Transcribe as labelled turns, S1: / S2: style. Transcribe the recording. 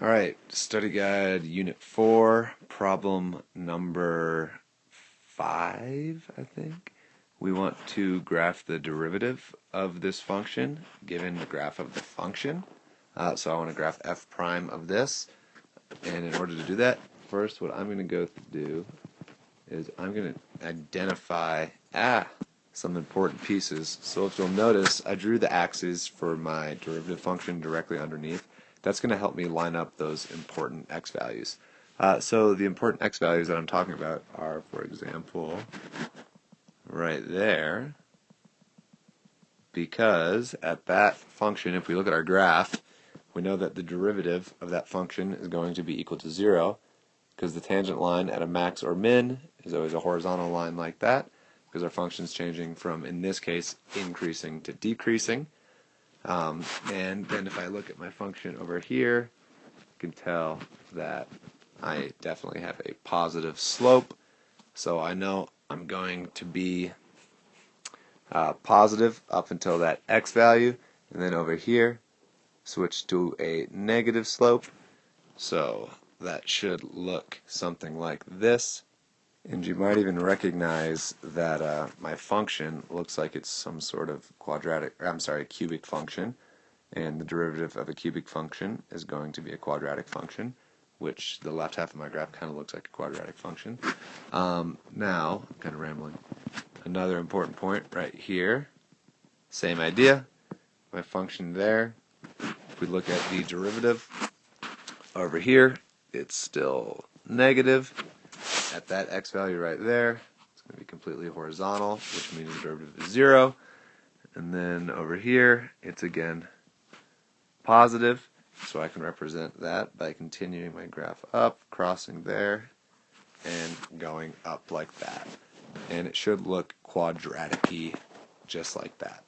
S1: Alright, study guide unit 4, problem number 5, I think. We want to graph the derivative of this function given the graph of the function. So I want to graph f prime of this, and in order to do that, first what I'm going to go do is I'm going to identify some important pieces. So if you'll notice, I drew the axes for my derivative function directly underneath. That's going to help me line up those important x values. So the important x values that I'm talking about are, for example, right there, because at that function, if we look at our graph, we know that the derivative of that function is going to be equal to 0, because the tangent line at a max or min is always a horizontal line like that, because our function is changing from, in this case, increasing to decreasing. And then if I look at my function over here, you can tell that I definitely have a positive slope. So I know I'm going to be positive up until that x value, and then over here switch to a negative slope. So that should look something like this. And you might even recognize that my function looks like it's some sort of cubic function, and the derivative of a cubic function is going to be a quadratic function, which the left half of my graph kind of looks like a quadratic function. Now, I'm kind of rambling. Another important point right here, same idea. My function there, if we look at the derivative over here, it's still negative. At that x value right there, it's going to be completely horizontal, which means the derivative is 0. And then over here, it's again positive, so I can represent that by continuing my graph up, crossing there, and going up like that. And it should look quadratic-y just like that.